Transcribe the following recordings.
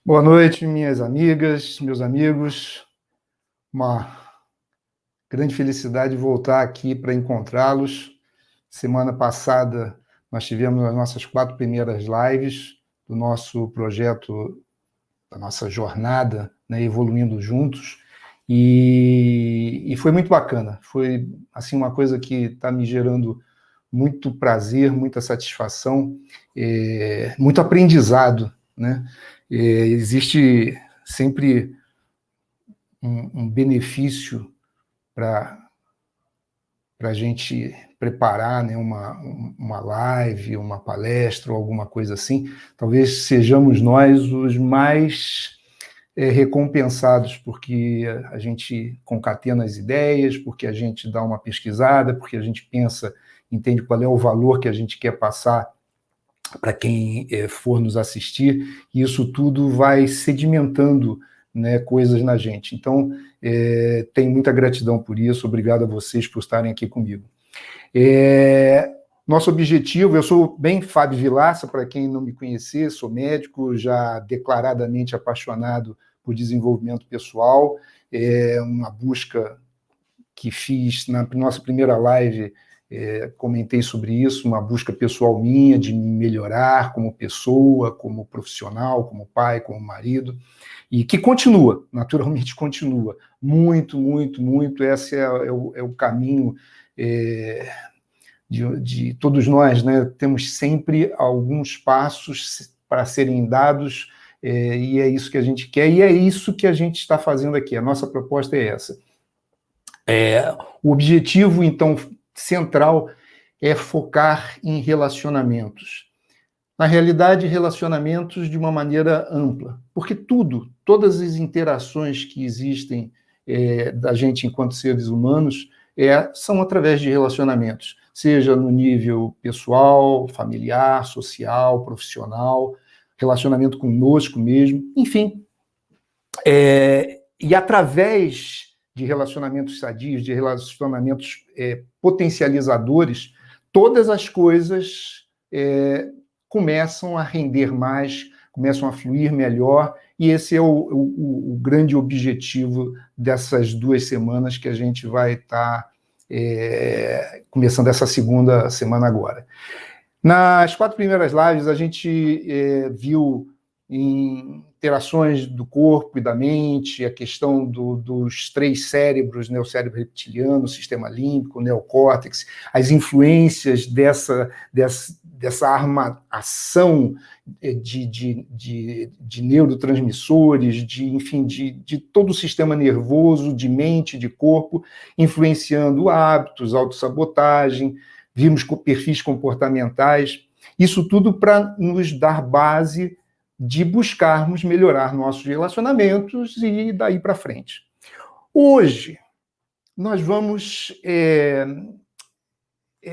Boa noite, minhas amigas, meus amigos. Uma grande felicidade voltar aqui para encontrá-los. Semana passada nós tivemos as nossas 4 primeiras lives do nosso projeto, da nossa jornada, né, Evoluindo Juntos, e foi muito bacana. Foi assim uma coisa que está me gerando muito prazer, muita satisfação, muito aprendizado, né? Existe sempre um benefício para a gente preparar, né, uma live, uma palestra ou alguma coisa assim. Talvez sejamos nós os mais recompensados, porque a gente concatena as ideias, porque a gente dá uma pesquisada, porque a gente pensa, entende qual é o valor que a gente quer passar para quem for nos assistir, e isso tudo vai sedimentando, né, coisas na gente. Então, tenho muita gratidão por isso, obrigado a vocês por estarem aqui comigo. Nosso objetivo, eu sou bem Fábio Vilaça, para quem não me conhecer, sou médico, já declaradamente apaixonado por desenvolvimento pessoal, uma busca que fiz na nossa primeira live, comentei sobre isso, uma busca pessoal minha de me melhorar como pessoa, como profissional, como pai, como marido, e que continua, naturalmente continua, muito, muito, muito, esse é o caminho de todos nós, né? Temos sempre alguns passos para serem dados, e é isso que a gente quer, e é isso que a gente está fazendo aqui, a nossa proposta é essa. O objetivo, então, central é focar em relacionamentos. Na realidade, relacionamentos de uma maneira ampla, porque todas as interações que existem da gente enquanto seres humanos são através de relacionamentos, seja no nível pessoal, familiar, social, profissional, relacionamento conosco mesmo, enfim. E através de relacionamentos sadios, de relacionamentos potencializadores, todas as coisas começam a render mais, começam a fluir melhor, e esse é o grande objetivo dessas 2 semanas que a gente vai estar começando essa segunda semana agora. Nas 4 primeiras lives, a gente viu interações do corpo e da mente, a questão dos 3 cérebros, né, o cérebro reptiliano, o sistema límbico, o neocórtex, as influências dessa ação de neurotransmissores, enfim, de todo o sistema nervoso, de mente, de corpo, influenciando hábitos, autossabotagem, vimos perfis comportamentais, isso tudo para nos dar base de buscarmos melhorar nossos relacionamentos e daí para frente. Hoje, nós vamos,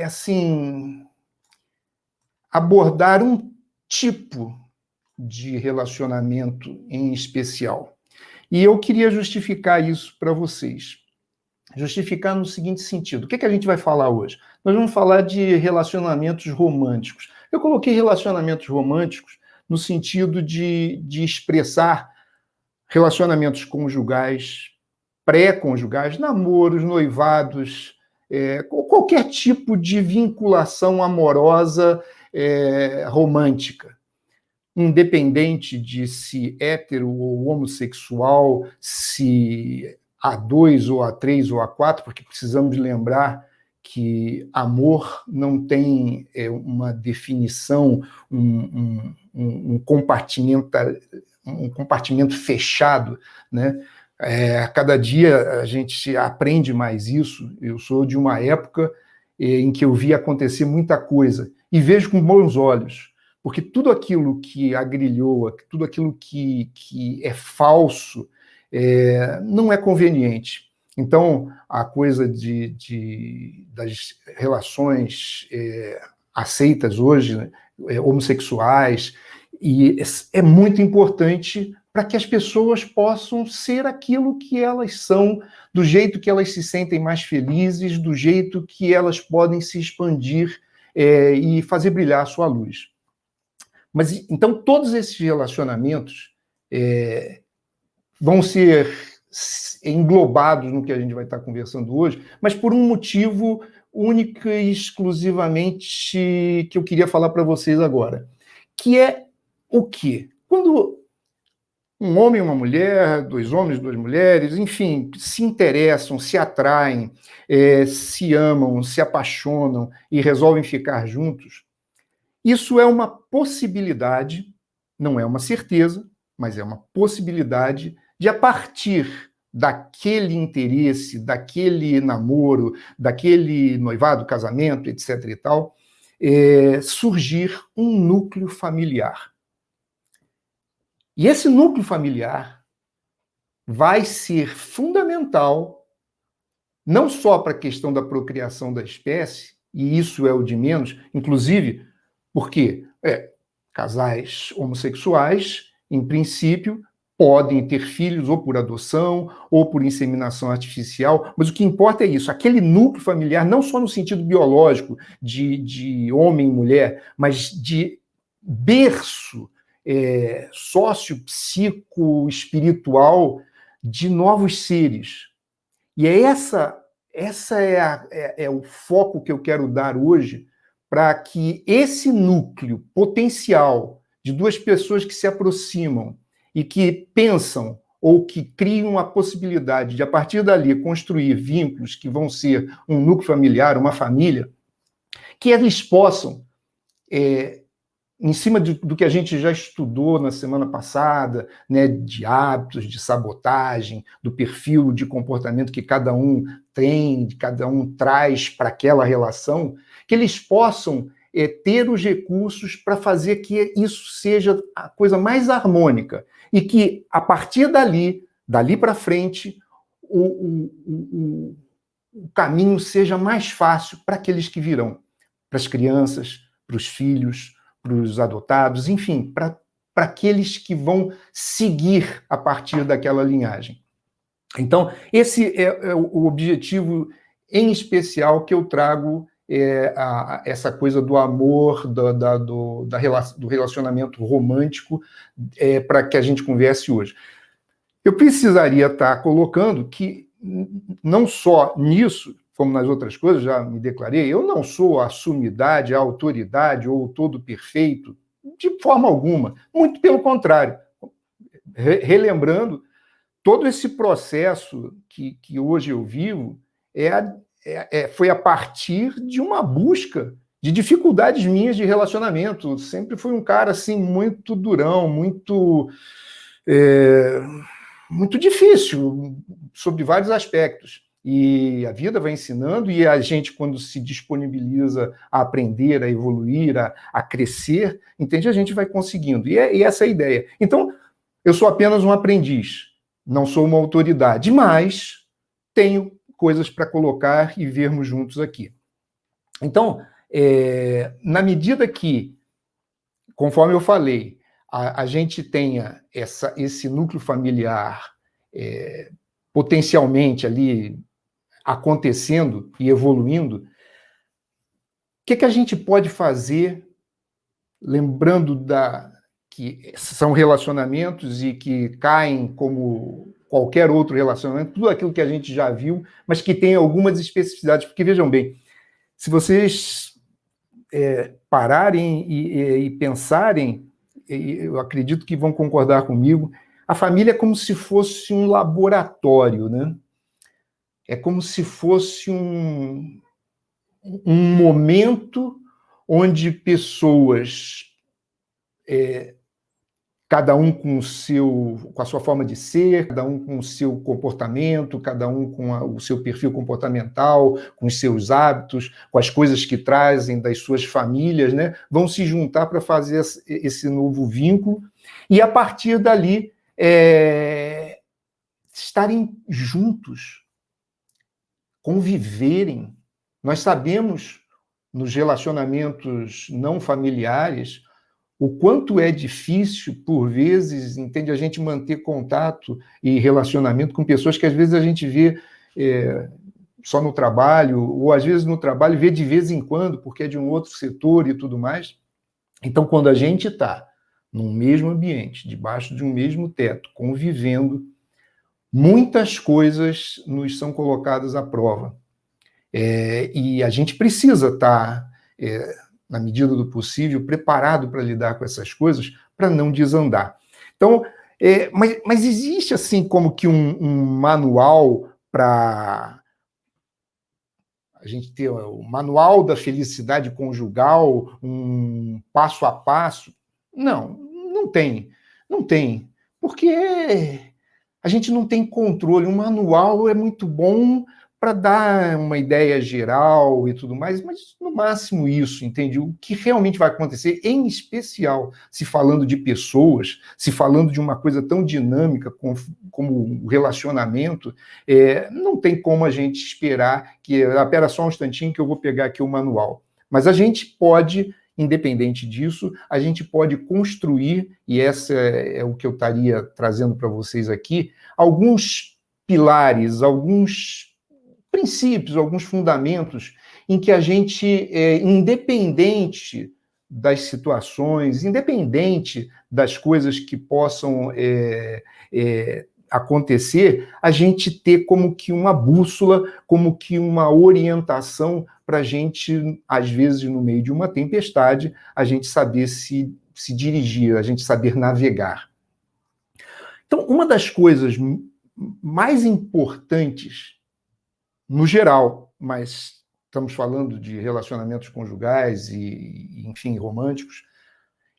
assim, abordar um tipo de relacionamento em especial. E eu queria justificar isso para vocês. Justificar no seguinte sentido. O que a gente vai falar hoje? Nós vamos falar de relacionamentos românticos. Eu coloquei relacionamentos românticos no sentido de expressar relacionamentos conjugais, pré-conjugais, namoros, noivados, qualquer tipo de vinculação amorosa romântica, independente de se hétero ou homossexual, se A2 ou A3 ou A4, porque precisamos lembrar que amor não tem uma definição, um compartimento fechado, né? A cada dia a gente aprende mais isso. Eu sou de uma época em que eu vi acontecer muita coisa e vejo com bons olhos, porque tudo aquilo que agrilhoa, tudo aquilo que é falso, não é conveniente. Então, a coisa das relações aceitas hoje, né, homossexuais, e é muito importante para que as pessoas possam ser aquilo que elas são, do jeito que elas se sentem mais felizes, do jeito que elas podem se expandir e fazer brilhar a sua luz. Mas então todos esses relacionamentos, vão ser englobados no que a gente vai estar conversando hoje, mas por um motivo único e exclusivamente que eu queria falar para vocês agora, que é o quê? Quando um homem e uma mulher, dois homens, duas mulheres, enfim, se interessam, se atraem, se amam, se apaixonam e resolvem ficar juntos, isso é uma possibilidade, não é uma certeza, mas é uma possibilidade de, a partir daquele interesse, daquele namoro, daquele noivado, casamento, etc. e tal, surgir um núcleo familiar. E esse núcleo familiar vai ser fundamental não só para a questão da procriação da espécie, e isso é o de menos, inclusive porque casais homossexuais, em princípio, podem ter filhos ou por adoção ou por inseminação artificial, mas o que importa é isso, aquele núcleo familiar, não só no sentido biológico de homem e mulher, mas de berço sócio-psico-espiritual de novos seres. E essa é o foco que eu quero dar hoje, para que esse núcleo potencial de duas pessoas que se aproximam e que pensam ou que criam a possibilidade de, a partir dali, construir vínculos que vão ser um núcleo familiar, uma família, que eles possam, em cima do que a gente já estudou na semana passada, né, de hábitos, de sabotagem, do perfil de comportamento que cada um tem, que cada um traz para aquela relação, que eles possam ter os recursos para fazer que isso seja a coisa mais harmônica e que, a partir dali para frente, o caminho seja mais fácil para aqueles que virão, para as crianças, para os filhos, para os adotados, enfim, para aqueles que vão seguir a partir daquela linhagem. Então, esse é o objetivo em especial que eu trago, essa coisa do amor, do relacionamento romântico, para que a gente converse hoje. Eu precisaria estar colocando que, não só nisso, como nas outras coisas, já me declarei, eu não sou a sumidade, a autoridade ou o todo perfeito, de forma alguma. Muito pelo contrário. Relembrando, todo esse processo que hoje eu vivo foi a partir de uma busca de dificuldades minhas de relacionamento. Sempre fui um cara assim, muito durão, muito difícil, sobre vários aspectos. E a vida vai ensinando, e a gente, quando se disponibiliza a aprender, a evoluir, a crescer, entende? A gente vai conseguindo. E essa é a ideia. Então, eu sou apenas um aprendiz, não sou uma autoridade, mas tenho coisas para colocar e vermos juntos aqui. Então, na medida que, conforme eu falei, a gente tenha esse núcleo familiar potencialmente ali acontecendo e evoluindo, o que a gente pode fazer, lembrando que são relacionamentos e que caem como qualquer outro relacionamento, tudo aquilo que a gente já viu, mas que tem algumas especificidades, porque, vejam bem, se vocês pararem e pensarem, eu acredito que vão concordar comigo, a família é como se fosse um laboratório, né? É como se fosse um momento onde pessoas, cada um com a sua forma de ser, cada um com o seu comportamento, cada um com o seu perfil comportamental, com os seus hábitos, com as coisas que trazem das suas famílias, né, vão se juntar para fazer esse novo vínculo e, a partir dali, estarem juntos, conviverem. Nós sabemos, nos relacionamentos não familiares, o quanto é difícil, por vezes, entende, a gente manter contato e relacionamento com pessoas que às vezes a gente vê só no trabalho, ou às vezes no trabalho vê de vez em quando, porque é de um outro setor e tudo mais. Então, quando a gente está num mesmo ambiente, debaixo de um mesmo teto, convivendo, muitas coisas nos são colocadas à prova. E a gente precisa estar, na medida do possível, preparado para lidar com essas coisas, para não desandar. Então, mas existe, assim, como que um manual para a gente ter o manual da felicidade conjugal, um passo a passo? Não, não tem. Não tem. Porque a gente não tem controle. Um manual é muito bom para dar uma ideia geral e tudo mais, mas no máximo isso, entende? O que realmente vai acontecer, em especial se falando de pessoas, se falando de uma coisa tão dinâmica como o relacionamento, não tem como a gente esperar que, espera só um instantinho que eu vou pegar aqui o manual. Mas a gente pode, independente disso, a gente pode construir, e essa é o que eu estaria trazendo para vocês aqui, alguns pilares, alguns princípios, alguns fundamentos em que a gente, independente das situações, independente das coisas que possam acontecer, a gente ter como que uma bússola, como que uma orientação para a gente, às vezes, no meio de uma tempestade, a gente saber se dirigir, a gente saber navegar. Então, uma das coisas mais importantes, no geral, mas estamos falando de relacionamentos conjugais e, enfim, românticos,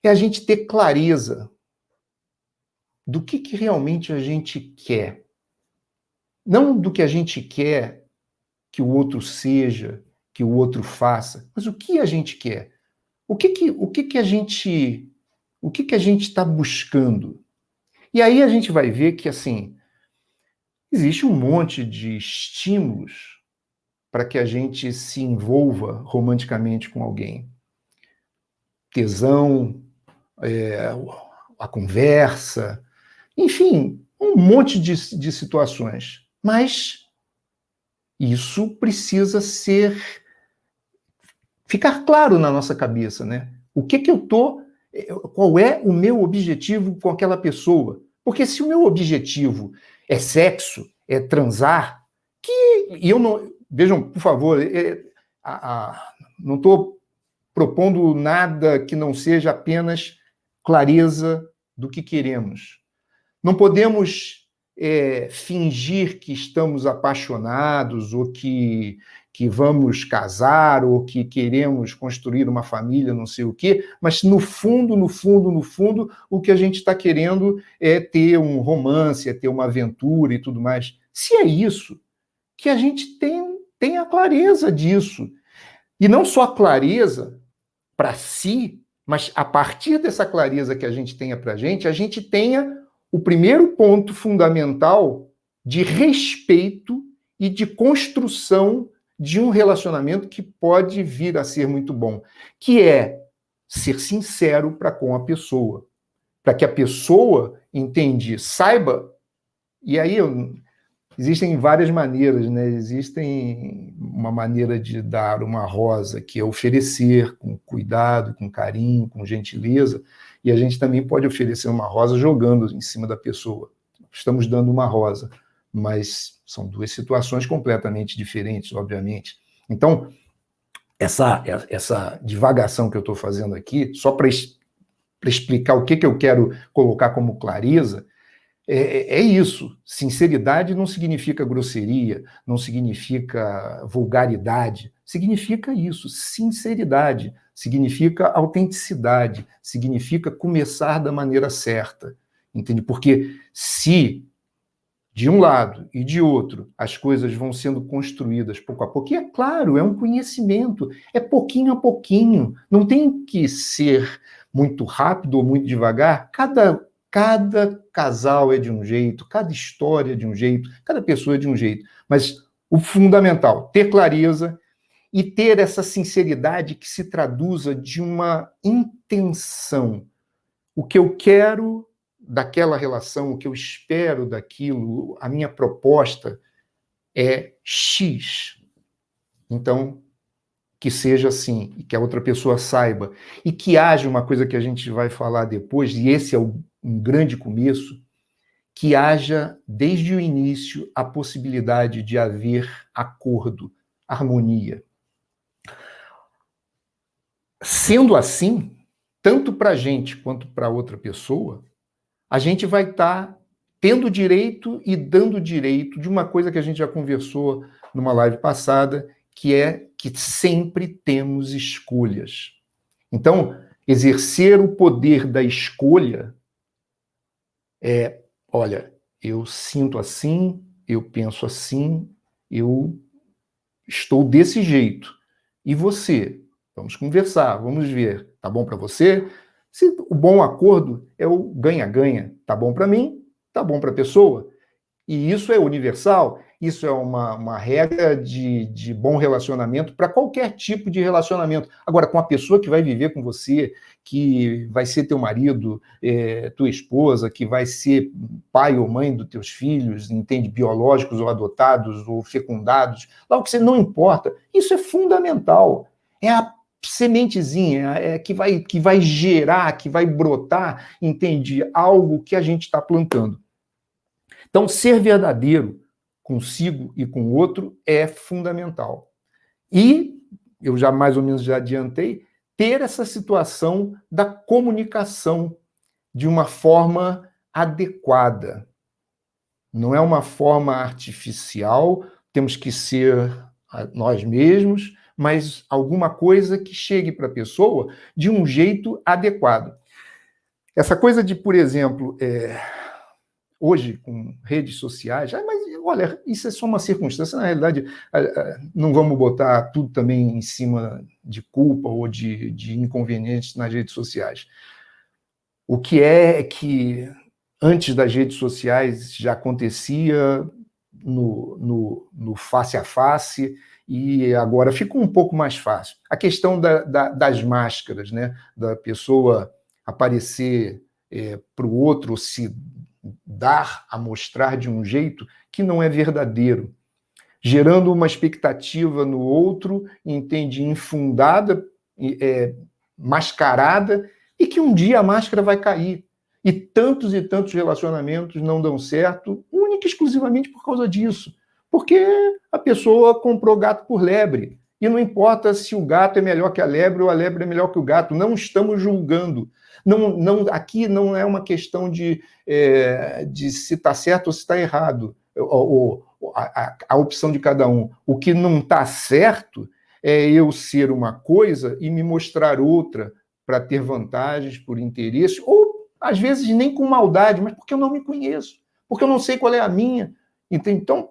é a gente ter clareza do que realmente a gente quer. Não do que a gente quer que o outro seja, que o outro faça, mas o que a gente quer. O que a gente está buscando? E aí a gente vai ver que, assim, existe um monte de estímulos para que a gente se envolva romanticamente com alguém. Tesão, a conversa, enfim, um monte de situações. Mas isso precisa ficar claro na nossa cabeça, né? Qual é o meu objetivo com aquela pessoa? Porque se o meu objetivo é sexo, é transar, e eu não, vejam, por favor, não estou propondo nada que não seja apenas clareza do que queremos. Não podemos fingir que estamos apaixonados ou que vamos casar ou que queremos construir uma família, não sei o quê, mas no fundo, o que a gente está querendo é ter um romance, é ter uma aventura e tudo mais. Se é isso, que a gente tenha clareza disso. E não só a clareza para si, mas a partir dessa clareza que a gente tenha para a gente tenha o primeiro ponto fundamental de respeito e de construção de um relacionamento que pode vir a ser muito bom, que é ser sincero para com a pessoa, para que a pessoa saiba, e aí existem várias maneiras, né? Existem uma maneira de dar uma rosa, que é oferecer com cuidado, com carinho, com gentileza, e a gente também pode oferecer uma rosa jogando em cima da pessoa. Estamos dando uma rosa, mas são duas situações completamente diferentes, obviamente. Então, essa divagação que eu estou fazendo aqui, só para explicar o que eu quero colocar como clareza, é isso. Sinceridade não significa grosseria, não significa vulgaridade. Significa isso. Sinceridade significa autenticidade, significa começar da maneira certa. Entende? Porque se de um lado e de outro as coisas vão sendo construídas pouco a pouco, e é claro, é um conhecimento, é pouquinho a pouquinho, não tem que ser muito rápido ou muito devagar. Cada casal é de um jeito, cada história é de um jeito, cada pessoa é de um jeito. Mas o fundamental, ter clareza e ter essa sinceridade que se traduza de uma intenção. O que eu quero daquela relação, o que eu espero daquilo, a minha proposta é X. Então, que seja assim, e que a outra pessoa saiba, e que haja uma coisa que a gente vai falar depois, e esse é um grande começo, que haja, desde o início, a possibilidade de haver acordo, harmonia. Sendo assim, tanto para a gente quanto para outra pessoa, a gente vai estar tendo direito e dando direito de uma coisa que a gente já conversou numa live passada, que é que sempre temos escolhas. Então, exercer o poder da escolha é, olha, eu sinto assim, eu penso assim, eu estou desse jeito. E você? Vamos conversar, vamos ver. Tá bom para você? Se o bom acordo é o ganha-ganha. Tá bom para mim, tá bom para a pessoa. E isso é universal, isso é uma regra de bom relacionamento para qualquer tipo de relacionamento. Agora, com a pessoa que vai viver com você, que vai ser teu marido, tua esposa, que vai ser pai ou mãe dos teus filhos, entende, biológicos ou adotados ou fecundados, lá o que você não importa, isso é fundamental. É a sementezinha que vai gerar, que vai brotar, entende, algo que a gente está plantando. Então, ser verdadeiro consigo e com o outro é fundamental. E, eu já mais ou menos já adiantei, ter essa situação da comunicação de uma forma adequada. Não é uma forma artificial, temos que ser nós mesmos, mas alguma coisa que chegue para a pessoa de um jeito adequado. Essa coisa de, por exemplo, hoje, com redes sociais, mas olha, isso é só uma circunstância, na realidade, não vamos botar tudo também em cima de culpa ou de inconvenientes nas redes sociais. O que é que antes das redes sociais já acontecia no face a face e agora ficou um pouco mais fácil. A questão das máscaras, né? Da pessoa aparecer para o outro, se dar a mostrar de um jeito que não é verdadeiro, gerando uma expectativa no outro, entende, infundada, mascarada, e que um dia a máscara vai cair. E tantos relacionamentos não dão certo, única e exclusivamente por causa disso. Porque a pessoa comprou gato por lebre. E não importa se o gato é melhor que a lebre ou a lebre é melhor que o gato. Não estamos julgando. Aqui não é uma questão de se está certo ou se está errado. A opção de cada um. O que não está certo é eu ser uma coisa e me mostrar outra para ter vantagens por interesse, ou às vezes nem com maldade, mas porque eu não me conheço, porque eu não sei qual é a minha. Então,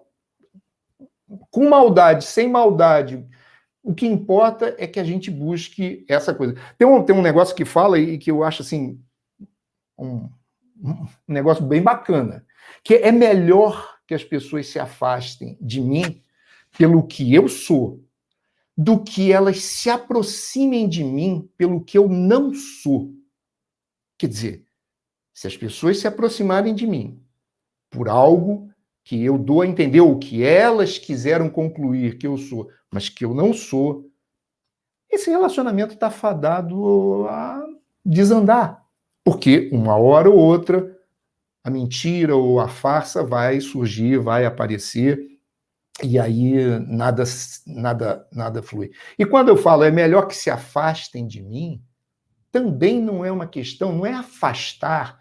com maldade, sem maldade, o que importa é que a gente busque essa coisa. Tem um negócio que fala e que eu acho assim um negócio bem bacana, que é melhor que as pessoas se afastem de mim pelo que eu sou, do que elas se aproximem de mim pelo que eu não sou. Quer dizer, se as pessoas se aproximarem de mim por algo que eu dou a entender, o que elas quiseram concluir que eu sou, mas que eu não sou, esse relacionamento está fadado a desandar. Porque uma hora ou outra, a mentira ou a farsa vai surgir, vai aparecer, e aí nada flui. E quando eu falo é melhor que se afastem de mim, também não é uma questão, não é afastar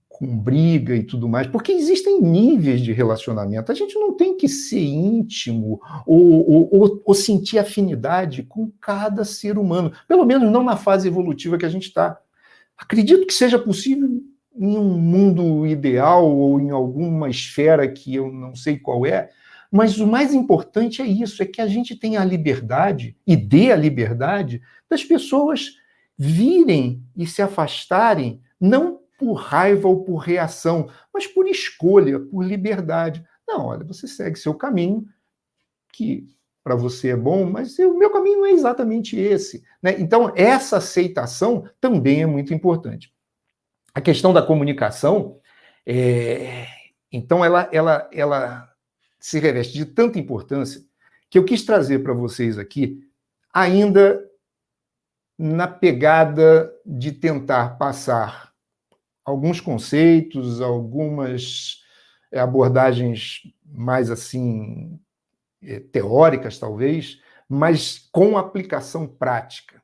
com briga e tudo mais, porque existem níveis de relacionamento. A gente não tem que ser íntimo ou sentir afinidade com cada ser humano, pelo menos não na fase evolutiva que a gente está. Acredito que seja possível em um mundo ideal ou em alguma esfera que eu não sei qual é, mas o mais importante é isso, é que a gente tenha a liberdade e dê a liberdade das pessoas virem e se afastarem, não por raiva ou por reação, mas por escolha, por liberdade. Não, olha, você segue seu caminho, que para você é bom, mas o meu caminho não é exatamente esse, né? Então, essa aceitação também é muito importante. A questão da comunicação, então, ela se reveste de tanta importância que eu quis trazer para vocês aqui ainda na pegada de tentar passar alguns conceitos, algumas abordagens mais assim teóricas, talvez, mas com aplicação prática,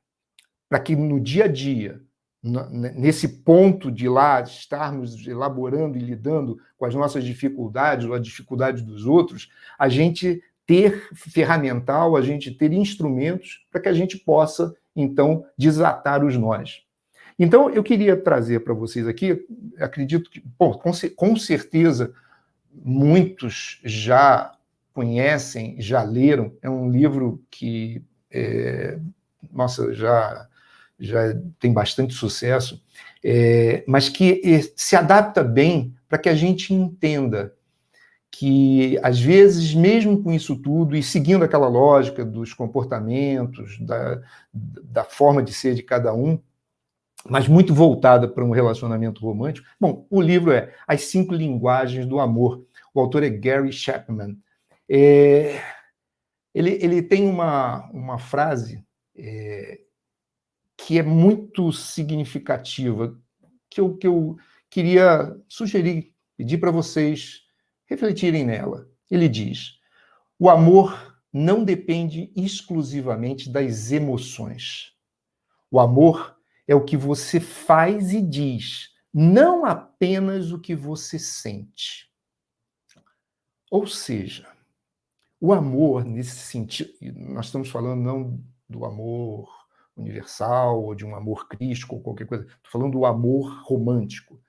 para que no dia a dia, nesse ponto de lá estarmos elaborando e lidando com as nossas dificuldades ou a dificuldade dos outros, a gente ter ferramental, a gente ter instrumentos para que a gente possa, então, desatar os nós. Então, eu queria trazer para vocês aqui, acredito que, bom, com certeza, muitos já conhecem, já leram, é um livro que, nossa, já tem bastante sucesso, mas que se adapta bem para que a gente entenda que, às vezes, mesmo com isso tudo, e seguindo aquela lógica dos comportamentos, da forma de ser de cada um, mas muito voltada para um relacionamento romântico. Bom, o livro é As 5 Linguagens do Amor. O autor é Gary Chapman. Ele tem uma frase que é muito significativa, que eu queria sugerir, pedir para vocês refletirem nela. Ele diz: o amor não depende exclusivamente das emoções. O amor é o que você faz e diz, não apenas o que você sente. Ou seja, o amor, nesse sentido, nós estamos falando não do amor universal, ou de um amor crístico, ou qualquer coisa, estou falando do amor romântico.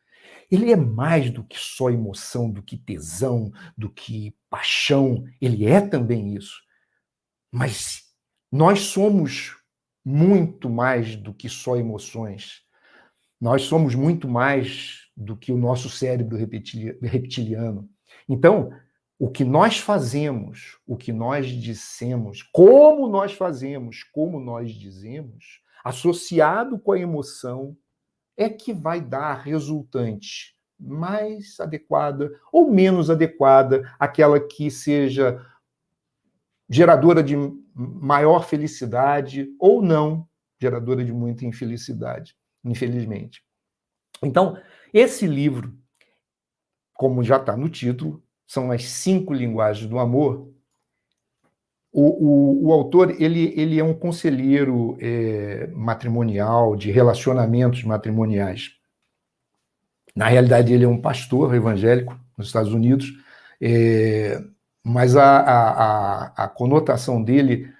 Ele é mais do que só emoção, do que tesão, do que paixão, ele é também isso. Mas nós somos muito mais do que só emoções. Nós somos muito mais do que o nosso cérebro reptiliano. Então, o que nós fazemos, o que nós dissemos, como nós fazemos, como nós dizemos, associado com a emoção, é que vai dar resultante mais adequada ou menos adequada, aquela que seja geradora de maior felicidade ou não geradora de muita infelicidade, infelizmente. Então, esse livro, como já está no título, são as 5 linguagens do amor. O autor ele é um conselheiro matrimonial, de relacionamentos matrimoniais. Na realidade, ele é um pastor evangélico nos Estados Unidos, mas a conotação dele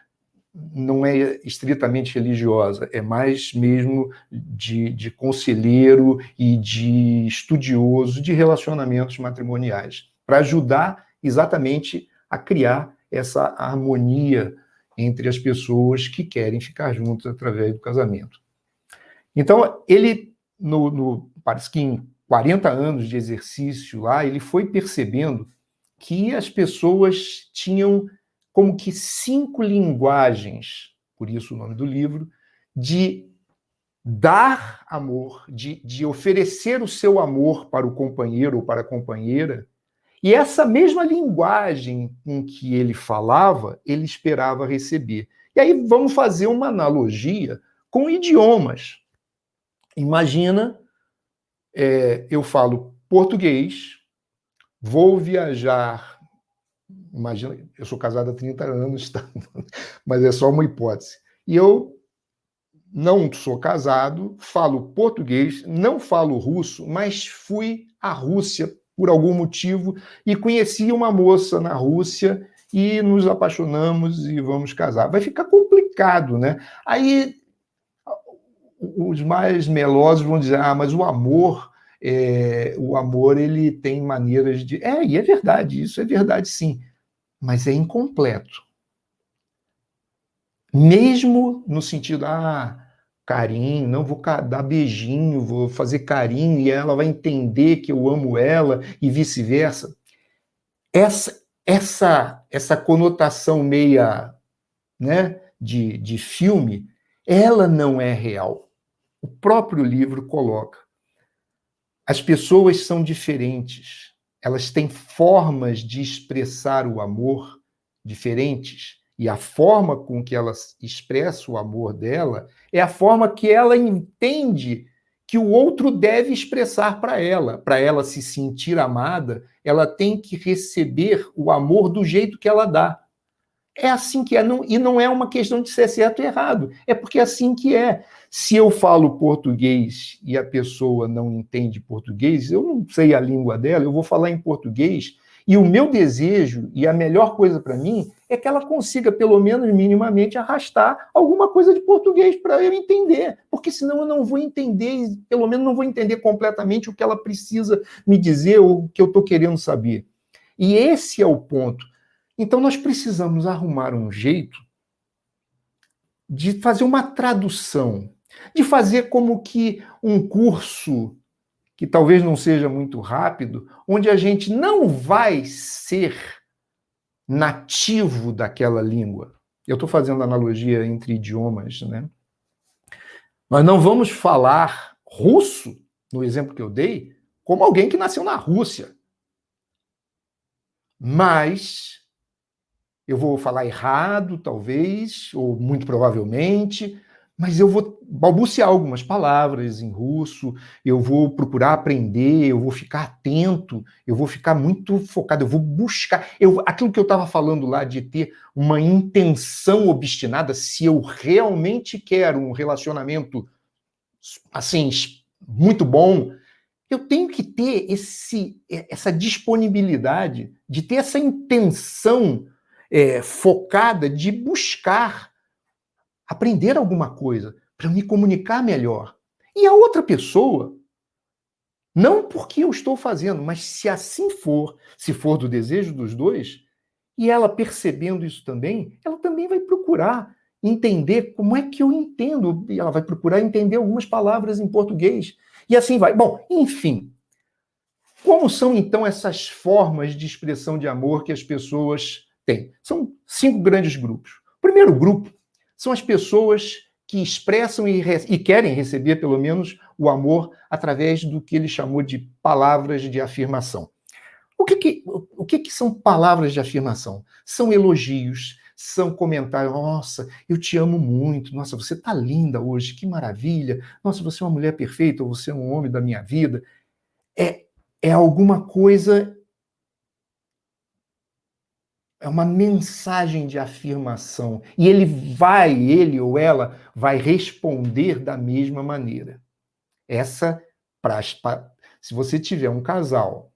não é estritamente religiosa, é mais mesmo de conselheiro e de estudioso de relacionamentos matrimoniais, para ajudar exatamente a criar essa harmonia entre as pessoas que querem ficar juntas através do casamento. Então, ele, parece que em 40 anos de exercício lá, ele foi percebendo que as pessoas tinham como que 5 linguagens, por isso o nome do livro, de dar amor, de oferecer o seu amor para o companheiro ou para a companheira, e essa mesma linguagem em que ele falava, ele esperava receber. E aí vamos fazer uma analogia com idiomas. Imagina, eu falo português, vou viajar. Imagina, eu sou casado há 30 anos, tá? Mas é só uma hipótese. E eu não sou casado, falo português, não falo russo, mas fui à Rússia por algum motivo e conheci uma moça na Rússia e nos apaixonamos e vamos casar. Vai ficar complicado, né? Aí os mais melosos vão dizer, mas o amor ele tem maneiras de... E é verdade, isso é verdade sim, mas é incompleto. Mesmo no sentido, carinho, não vou dar beijinho, vou fazer carinho e ela vai entender que eu amo ela e vice-versa. Essa conotação meia, né, de filme, ela não é real. O próprio livro coloca. As pessoas são diferentes, elas têm formas de expressar o amor diferentes, E a forma com que ela expressa o amor dela é a forma que ela entende que o outro deve expressar para ela se sentir amada, ela tem que receber o amor do jeito que ela dá. É assim que é, e não é uma questão de ser certo ou errado, é porque é assim que é. Se eu falo português e a pessoa não entende português, eu não sei a língua dela, eu vou falar em português, e o meu desejo e a melhor coisa para mim é que ela consiga, pelo menos minimamente, arrastar alguma coisa de português para eu entender, porque senão eu não vou entender, pelo menos não vou entender completamente o que ela precisa me dizer ou o que eu estou querendo saber. E esse é o ponto. Então, nós precisamos arrumar um jeito de fazer uma tradução, de fazer como que um curso, que talvez não seja muito rápido, onde a gente não vai ser nativo daquela língua. Eu estou fazendo analogia entre idiomas, né? Nós não vamos falar russo, no exemplo que eu dei, como alguém que nasceu na Rússia. Mas eu vou falar errado, talvez, ou muito provavelmente, mas eu vou balbuciar algumas palavras em russo, eu vou procurar aprender, eu vou ficar atento, eu vou ficar muito focado, eu vou buscar. Aquilo que eu estava falando lá de ter uma intenção obstinada, se eu realmente quero um relacionamento assim, muito bom, eu tenho que ter essa disponibilidade de ter essa intenção focada de buscar aprender alguma coisa para me comunicar melhor. E a outra pessoa, não porque eu estou fazendo, mas se assim for, se for do desejo dos dois, e ela percebendo isso também, ela também vai procurar entender como é que eu entendo, e ela vai procurar entender algumas palavras em português, e assim vai. Bom, enfim, como são então essas formas de expressão de amor que as pessoas têm? São 5 grandes grupos. O primeiro grupo são as pessoas que expressam e querem receber, pelo menos, o amor através do que ele chamou de palavras de afirmação. O que são palavras de afirmação? São elogios, são comentários. Nossa, eu te amo muito. Nossa, você está linda hoje, que maravilha. Nossa, você é uma mulher perfeita, ou você é um homem da minha vida. É alguma coisa, é uma mensagem de afirmação. E ele ou ela vai responder da mesma maneira. Se você tiver um casal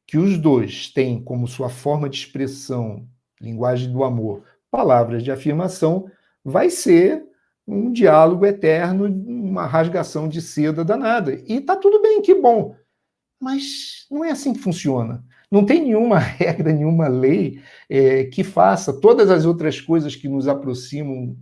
que os dois têm como sua forma de expressão, linguagem do amor, palavras de afirmação, vai ser um diálogo eterno, uma rasgação de seda danada. E tá tudo bem, que bom. Mas não é assim que funciona. Não tem nenhuma regra, nenhuma lei que faça todas as outras coisas que nos aproximam,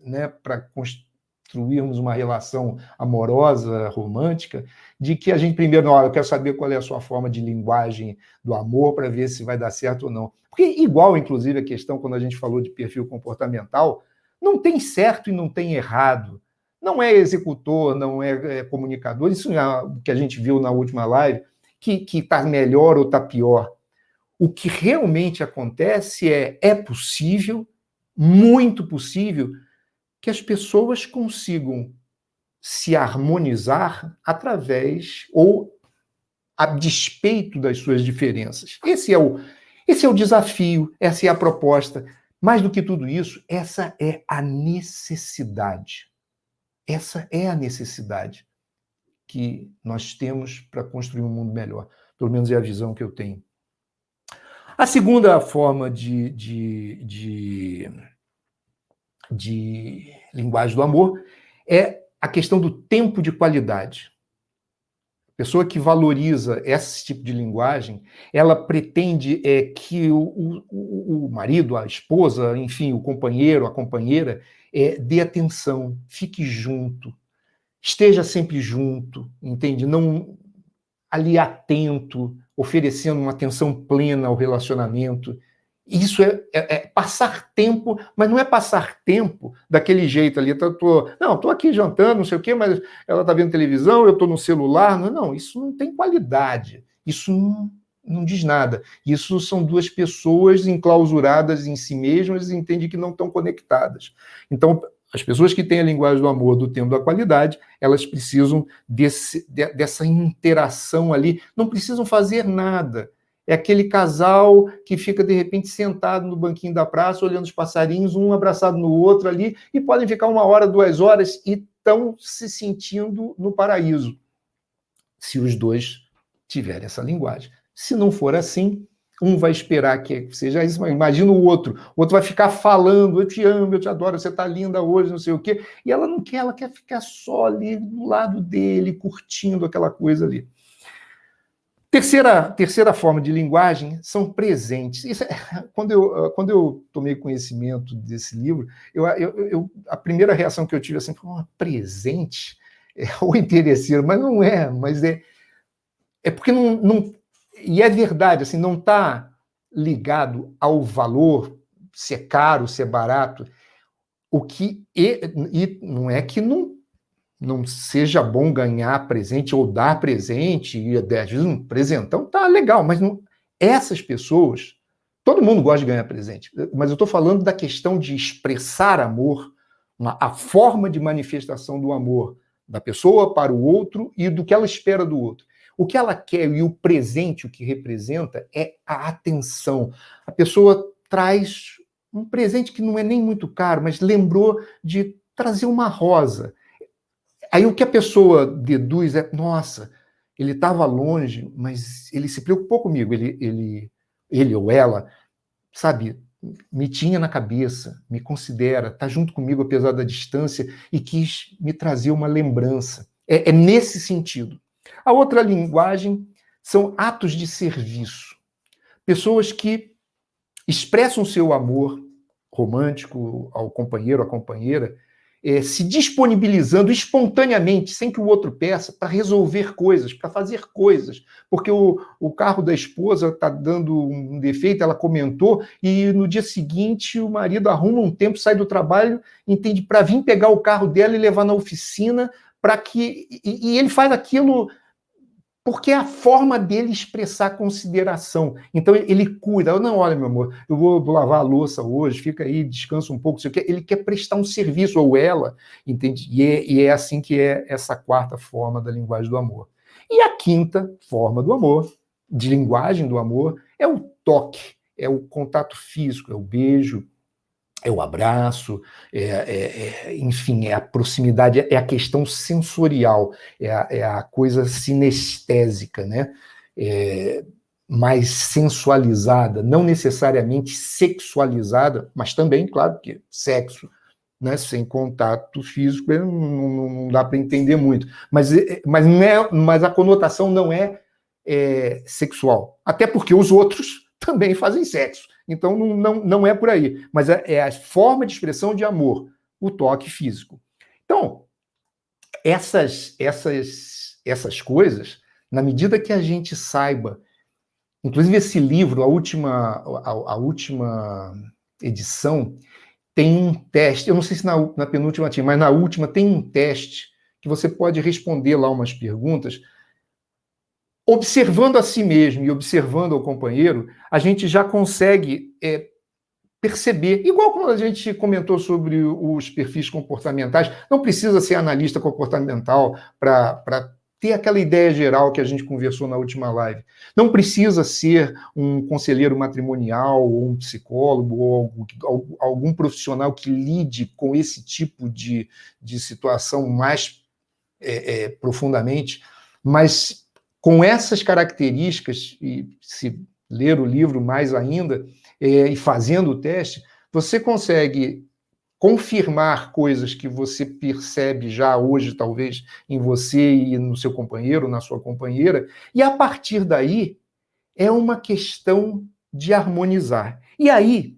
né, para construirmos uma relação amorosa, romântica, de que a gente primeiro, não, eu quero saber qual é a sua forma de linguagem do amor para ver se vai dar certo ou não. Porque igual, inclusive, a questão quando a gente falou de perfil comportamental, não tem certo e não tem errado. Não é executor, não é comunicador, isso é o que a gente viu na última live, que está melhor ou está pior. O que realmente acontece é possível, muito possível, que as pessoas consigam se harmonizar através ou a despeito das suas diferenças. Esse é o desafio, essa é a proposta. Mais do que tudo isso, essa é a necessidade. Essa é a necessidade que nós temos para construir um mundo melhor. Pelo menos é a visão que eu tenho. A segunda forma de linguagem do amor é a questão do tempo de qualidade. A pessoa que valoriza esse tipo de linguagem, ela pretende que o marido, a esposa, enfim, o companheiro, a companheira, dê atenção, fique junto, esteja sempre junto, entende? Não ali atento, oferecendo uma atenção plena ao relacionamento. Isso é passar tempo, mas não é passar tempo daquele jeito ali. Estou aqui jantando, não sei o quê, mas ela está vendo televisão, eu estou no celular. Não, isso não tem qualidade. Isso não diz nada. Isso são duas pessoas enclausuradas em si mesmas e entendem que não estão conectadas. Então, as pessoas que têm a linguagem do amor, do tempo, da qualidade, elas precisam dessa interação ali, não precisam fazer nada. É aquele casal que fica, de repente, sentado no banquinho da praça, olhando os passarinhos, um abraçado no outro ali, e podem ficar 1 hora, 2 horas, e estão se sentindo no paraíso, se os dois tiverem essa linguagem. Se não for assim, um vai esperar que seja isso, mas imagina o outro vai ficar falando, eu te amo, eu te adoro, você está linda hoje, não sei o quê, e ela não quer, ela quer ficar só ali do lado dele, curtindo aquela coisa ali. Terceira forma de linguagem são presentes. Isso quando eu tomei conhecimento desse livro, a primeira reação que eu tive assim, foi presente? Ou interesseiro, mas não é, mas é porque não e é verdade, assim, não está ligado ao valor, se é caro, se é barato, e não é que não seja bom ganhar presente ou dar presente, e às vezes um presentão tá legal, mas não, essas pessoas, todo mundo gosta de ganhar presente, mas eu estou falando da questão de expressar amor, a forma de manifestação do amor da pessoa para o outro e do que ela espera do outro. O que ela quer e o presente, o que representa, é a atenção. A pessoa traz um presente que não é nem muito caro, mas lembrou de trazer uma rosa. Aí o que a pessoa deduz é, nossa, ele estava longe, mas ele se preocupou comigo, ele ou ela, sabe, me tinha na cabeça, me considera, está junto comigo apesar da distância e quis me trazer uma lembrança. É nesse sentido. A outra linguagem são atos de serviço. Pessoas que expressam seu amor romântico ao companheiro, à companheira, se disponibilizando espontaneamente, sem que o outro peça, para resolver coisas, para fazer coisas. Porque o carro da esposa está dando um defeito, ela comentou, e no dia seguinte o marido arruma um tempo, sai do trabalho, entende, para vir pegar o carro dela e levar na oficina, para que. E ele faz aquilo porque é a forma dele expressar consideração. Então ele cuida. Não, olha, meu amor, eu vou lavar a louça hoje, fica aí, descansa um pouco. Ele quer prestar um serviço, ou ela, entende? E é assim que é essa quarta forma da linguagem do amor. E a quinta forma do amor, de linguagem do amor, é o toque, é o contato físico, é o beijo, é o abraço, enfim, é a proximidade, é a questão sensorial, é a coisa sinestésica, né? Mais sensualizada, não necessariamente sexualizada, mas também, claro, que sexo, né, sem contato físico não dá para entender muito. Mas a conotação não é sexual, até porque os outros também fazem sexo. Então, não é por aí. Mas é a forma de expressão de amor, o toque físico. Então, essas coisas, na medida que a gente saiba, inclusive esse livro, a última edição, tem um teste, eu não sei se na penúltima tinha, mas na última tem um teste que você pode responder lá umas perguntas. Observando a si mesmo e observando ao companheiro, a gente já consegue perceber, igual como a gente comentou sobre os perfis comportamentais, não precisa ser analista comportamental para ter aquela ideia geral que a gente conversou na última live. Não precisa ser um conselheiro matrimonial, ou um psicólogo, ou algum profissional que lide com esse tipo de situação mais profundamente, mas com essas características, e se ler o livro mais ainda, e fazendo o teste, você consegue confirmar coisas que você percebe já hoje, talvez, em você e no seu companheiro, na sua companheira, e a partir daí é uma questão de harmonizar. E aí,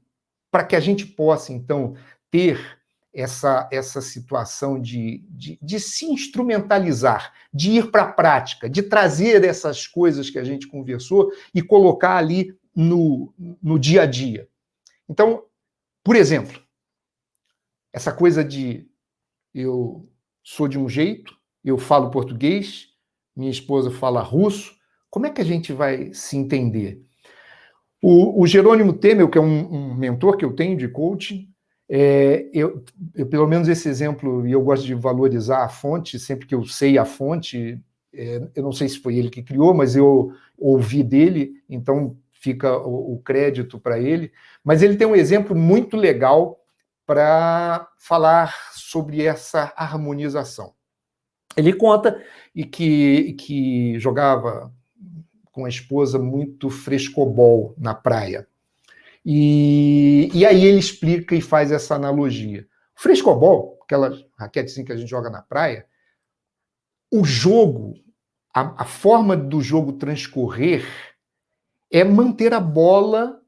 para que a gente possa, então, ter essa situação de se instrumentalizar, de ir para a prática, de trazer essas coisas que a gente conversou e colocar ali no dia a dia. Então, por exemplo, essa coisa de eu sou de um jeito, eu falo português, minha esposa fala russo, como é que a gente vai se entender? O Jerônimo Temel, que é um mentor que eu tenho de coaching, eu, pelo menos esse exemplo, e eu gosto de valorizar a fonte, sempre que eu sei a fonte, eu não sei se foi ele que criou, mas eu ouvi dele, então fica o crédito para ele. Mas ele tem um exemplo muito legal para falar sobre essa harmonização. Ele conta que jogava com a esposa muito frescobol na praia. E aí ele explica e faz essa analogia. O frescobol, aquela raquete que a gente joga na praia, o jogo, a forma do jogo transcorrer é manter a bola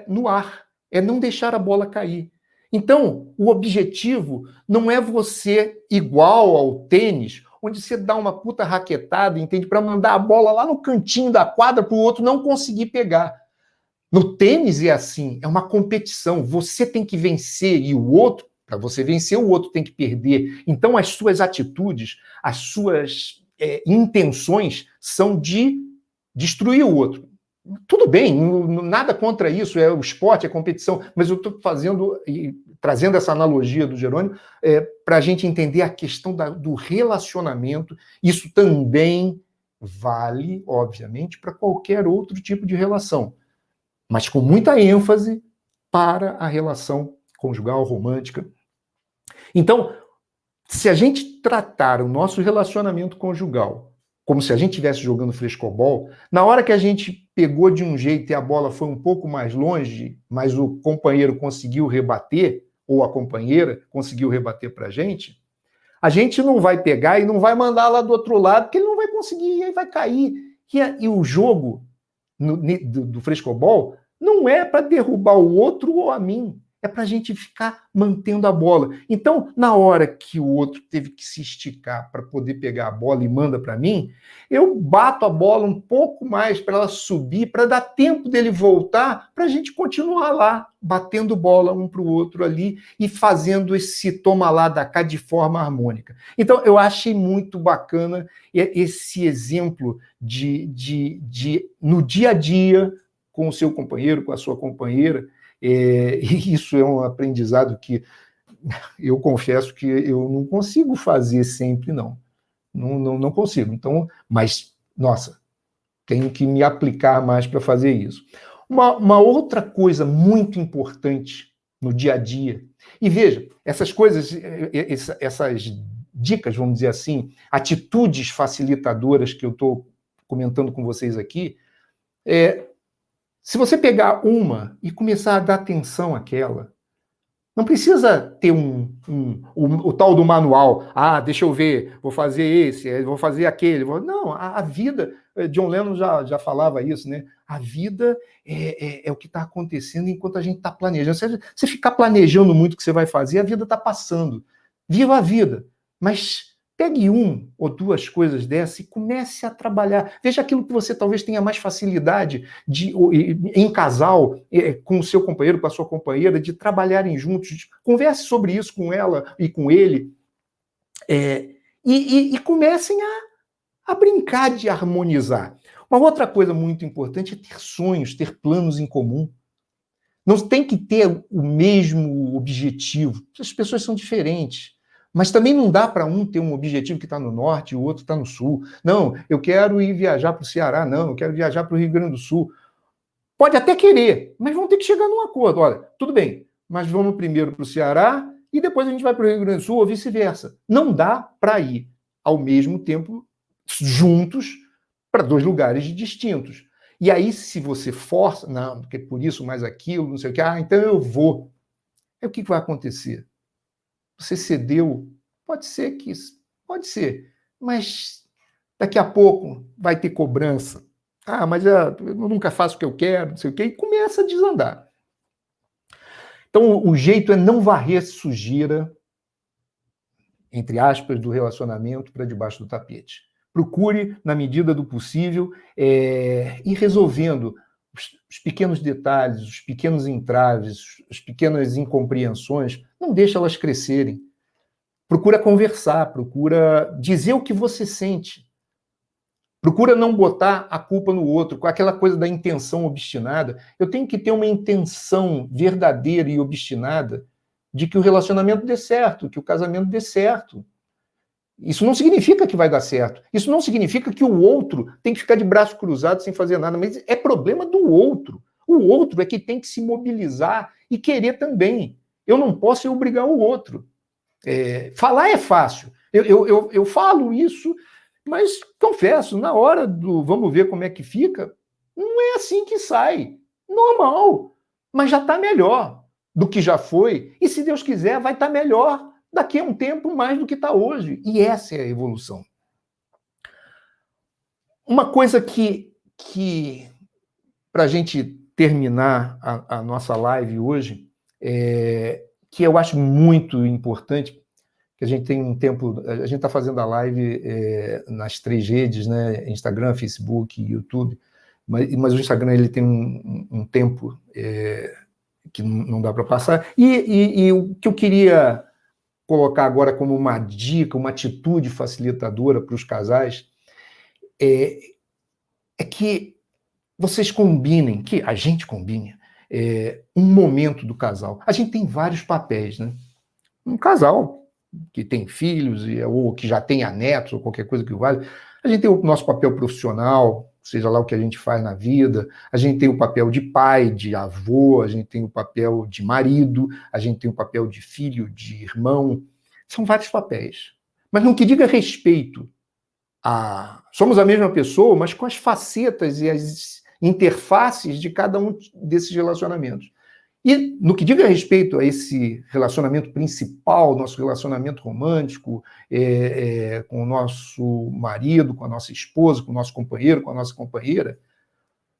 no ar, é não deixar a bola cair. Então, o objetivo não é você igual ao tênis, onde você dá uma puta raquetada, entende? Para mandar a bola lá no cantinho da quadra para o outro não conseguir pegar. No tênis é assim, é uma competição. Você tem que vencer e o outro, para você vencer, o outro tem que perder. Então, as suas atitudes, as suas intenções são de destruir o outro. Tudo bem, nada contra isso, é o esporte, é competição, mas eu estou trazendo essa analogia do Jerônimo para a gente entender a questão do relacionamento. Isso também vale, obviamente, para qualquer outro tipo de relação, mas com muita ênfase para a relação conjugal, romântica. Então, se a gente tratar o nosso relacionamento conjugal como se a gente estivesse jogando frescobol, na hora que a gente pegou de um jeito e a bola foi um pouco mais longe, mas o companheiro conseguiu rebater, ou a companheira conseguiu rebater para a gente não vai pegar e não vai mandar lá do outro lado, porque ele não vai conseguir, e aí vai cair. E o jogo do frescobol não é para derrubar o outro ou a mim, é para a gente ficar mantendo a bola. Então, na hora que o outro teve que se esticar para poder pegar a bola e manda para mim, eu bato a bola um pouco mais para ela subir, para dar tempo dele voltar, para a gente continuar lá, batendo bola um para o outro ali e fazendo esse toma lá da cá de forma harmônica. Então, eu achei muito bacana esse exemplo de no dia a dia, com o seu companheiro, com a sua companheira. E isso é um aprendizado que eu confesso que eu não consigo fazer sempre, não. Não consigo. Então, mas, nossa, tenho que me aplicar mais para fazer isso. Uma outra coisa muito importante no dia a dia, e veja, essas coisas, essas dicas, vamos dizer assim, atitudes facilitadoras que eu estou comentando com vocês aqui, se você pegar uma e começar a dar atenção àquela, não precisa ter o tal do manual. Ah, deixa eu ver, vou fazer esse, vou fazer aquele. Não, a vida, John Lennon já falava isso, né? A vida é o que está acontecendo enquanto a gente está planejando. Se você ficar planejando muito o que você vai fazer, a vida está passando. Viva a vida, mas pegue um ou duas coisas dessas e comece a trabalhar. Veja aquilo que você talvez tenha mais facilidade em casal, com o seu companheiro, com a sua companheira, de trabalharem juntos. Converse sobre isso com ela e com ele. E comecem a brincar de harmonizar. Uma outra coisa muito importante é ter sonhos, ter planos em comum. Não tem que ter o mesmo objetivo. As pessoas são diferentes. Mas também não dá para um ter um objetivo que está no norte e o outro está no sul. Não, eu quero ir viajar para o Ceará, não, eu quero viajar para o Rio Grande do Sul. Pode até querer, mas vão ter que chegar num acordo. Olha, tudo bem, mas vamos primeiro para o Ceará e depois a gente vai para o Rio Grande do Sul ou vice-versa. Não dá para ir ao mesmo tempo juntos para dois lugares distintos. E aí, se você força, não, porque por isso mais aquilo, não sei o que, então eu vou. Aí o que vai acontecer? Você cedeu, pode ser, mas daqui a pouco vai ter cobrança. Mas eu nunca faço o que eu quero, não sei o quê, e começa a desandar. Então, o jeito é não varrer sujeira, entre aspas, do relacionamento para debaixo do tapete. Procure, na medida do possível, ir resolvendo os pequenos detalhes, os pequenos entraves, as pequenas incompreensões. Não deixe elas crescerem. Procura conversar, procura dizer o que você sente. Procura não botar a culpa no outro, com aquela coisa da intenção obstinada. Eu tenho que ter uma intenção verdadeira e obstinada de que o relacionamento dê certo, que o casamento dê certo. Isso não significa que vai dar certo. Isso não significa que o outro tem que ficar de braço cruzado sem fazer nada, mas é problema do outro. O outro é que tem que se mobilizar e querer também. Eu não posso obrigar o outro. Falar é fácil. Eu falo isso, mas confesso, na hora do vamos ver como é que fica, não é assim que sai. Normal. Mas já está melhor do que já foi. E se Deus quiser, vai estar melhor daqui a um tempo mais do que está hoje. E essa é a evolução. Uma coisa que para a gente terminar a nossa live hoje, que eu acho muito importante, que a gente tem um tempo, a gente está fazendo a live nas 3 redes, né? Instagram, Facebook, YouTube, mas o Instagram ele tem um tempo que não dá para passar. E o que eu queria colocar agora como uma dica, uma atitude facilitadora para os casais, é que vocês combinem, que a gente combine, um momento do casal. A gente tem vários papéis, né? Um casal que tem filhos, ou que já tenha netos, ou qualquer coisa que vale, a gente tem o nosso papel profissional, seja lá o que a gente faz na vida, a gente tem o papel de pai, de avô, a gente tem o papel de marido, a gente tem o papel de filho, de irmão. São vários papéis. Mas no que diga respeito somos a mesma pessoa, mas com as facetas e as interfaces de cada um desses relacionamentos. E no que diga respeito a esse relacionamento principal, nosso relacionamento romântico, com o nosso marido, com a nossa esposa, com o nosso companheiro, com a nossa companheira,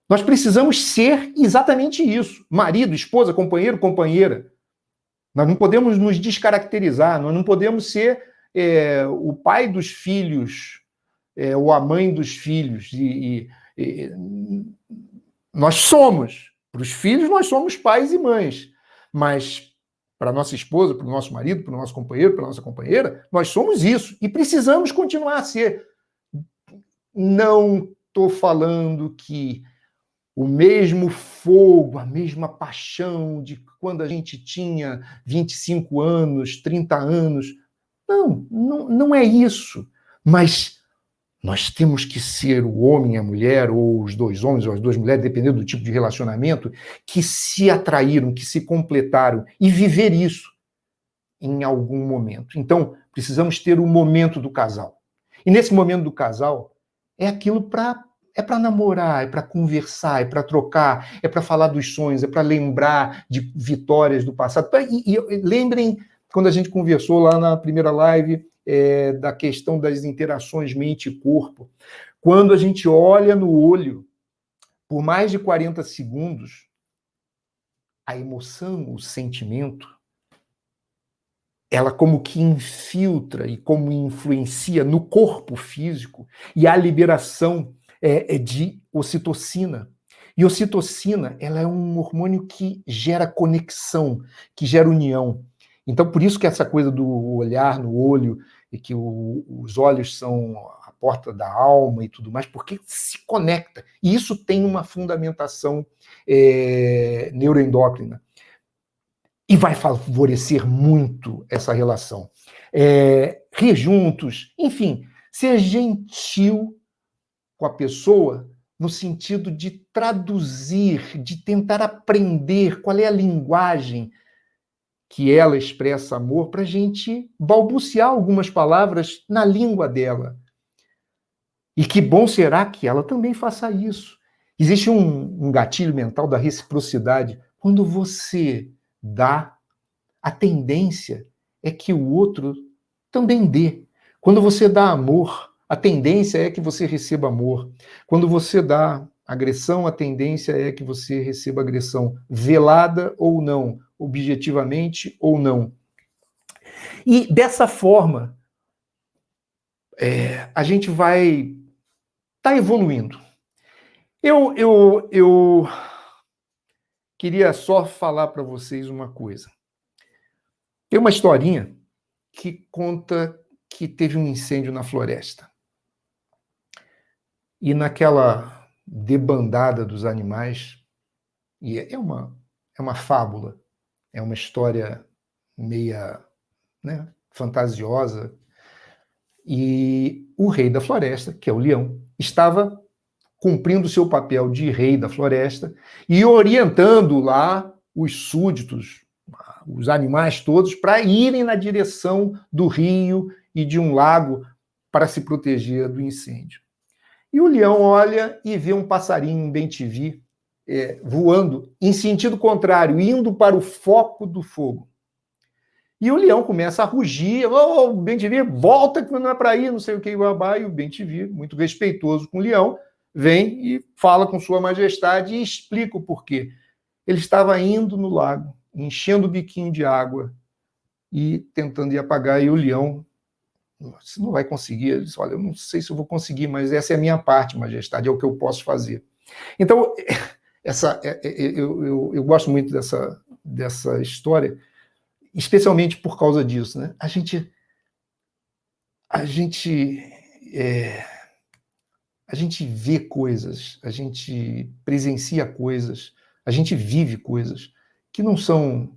nós precisamos ser exatamente isso. Marido, esposa, companheiro, companheira. Nós não podemos nos descaracterizar, nós não podemos ser o pai dos filhos ou a mãe dos filhos. Nós somos. Para os filhos, nós somos pais e mães. Mas para a nossa esposa, para o nosso marido, para o nosso companheiro, para a nossa companheira, nós somos isso. E precisamos continuar a ser. Não estou falando que o mesmo fogo, a mesma paixão de quando a gente tinha 25 anos, 30 anos. Não é isso. Mas nós temos que ser o homem e a mulher, ou os 2 homens ou as 2 mulheres, dependendo do tipo de relacionamento, que se atraíram, que se completaram, e viver isso em algum momento. Então, precisamos ter o momento do casal. E nesse momento do casal, é aquilo para namorar, é para conversar, é para trocar, é para falar dos sonhos, é para lembrar de vitórias do passado. E lembrem, quando a gente conversou lá na primeira live, da questão das interações mente e corpo. Quando a gente olha no olho por mais de 40 segundos, a emoção, o sentimento, ela como que infiltra e como influencia no corpo físico, e a liberação de ocitocina. E ocitocina, ela é um hormônio que gera conexão, que gera união. Então, por isso que essa coisa do olhar no olho, e que os olhos são a porta da alma e tudo mais, porque se conecta. E isso tem uma fundamentação neuroendócrina. E vai favorecer muito essa relação. Rir juntos, enfim, ser gentil com a pessoa no sentido de traduzir, de tentar aprender qual é a linguagem que ela expressa amor, para a gente balbuciar algumas palavras na língua dela. E que bom será que ela também faça isso. Existe um gatilho mental da reciprocidade. Quando você dá, a tendência é que o outro também dê. Quando você dá amor, a tendência é que você receba amor. Quando você dá agressão, a tendência é que você receba agressão, velada ou não, objetivamente ou não. E dessa forma, a gente vai estar evoluindo. Eu queria só falar para vocês uma coisa. Tem uma historinha que conta que teve um incêndio na floresta. E naquela debandada dos animais, e é uma fábula, é uma história meia, né, fantasiosa, e o rei da floresta, que é o leão, estava cumprindo seu papel de rei da floresta e orientando lá os súditos, os animais todos, para irem na direção do rio e de um lago para se proteger do incêndio. E o leão olha e vê um passarinho, um bem-te-vi, voando em sentido contrário, indo para o foco do fogo. E o leão começa a rugir, ô, bem-te-vi, volta que não é para ir, não sei o que, babá. E o bem-te-vi, muito respeitoso com o leão, vem e fala com sua majestade e explica o porquê. Ele estava indo no lago, enchendo o biquinho de água e tentando ir apagar, e o leão, você não vai conseguir. Ele disse, olha, eu não sei se eu vou conseguir, mas essa é a minha parte, majestade, é o que eu posso fazer. Então, eu gosto muito dessa história, especialmente por causa disso, né? A gente vê coisas, a gente presencia coisas, a gente vive coisas que não são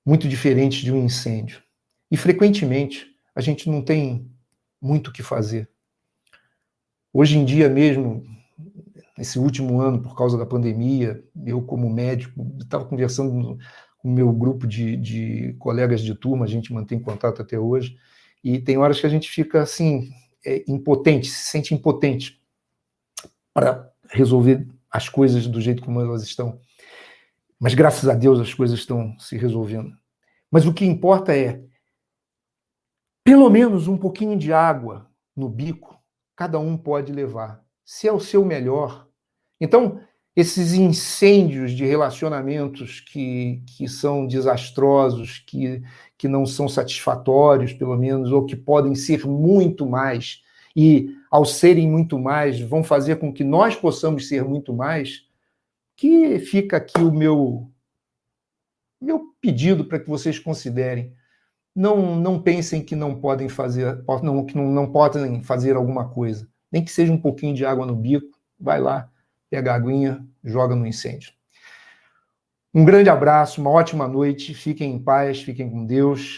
muito diferentes de um incêndio. E, frequentemente, a gente não tem muito o que fazer. Hoje em dia mesmo, nesse último ano, por causa da pandemia, eu, como médico, estava conversando com o meu grupo de colegas de turma, a gente mantém contato até hoje, e tem horas que a gente fica assim, impotente, se sente impotente para resolver as coisas do jeito como elas estão. Mas, graças a Deus, as coisas estão se resolvendo. Mas o que importa é, pelo menos um pouquinho de água no bico, cada um pode levar. Se é o seu melhor. Então, esses incêndios de relacionamentos que são desastrosos, que não são satisfatórios, pelo menos, ou que podem ser muito mais, e ao serem muito mais, vão fazer com que nós possamos ser muito mais, que fica aqui o meu pedido para que vocês considerem. Não pensem que não podem fazer, que não podem fazer alguma coisa. Nem que seja um pouquinho de água no bico, vai lá, pega a aguinha, joga no incêndio. Um grande abraço, uma ótima noite, fiquem em paz, fiquem com Deus.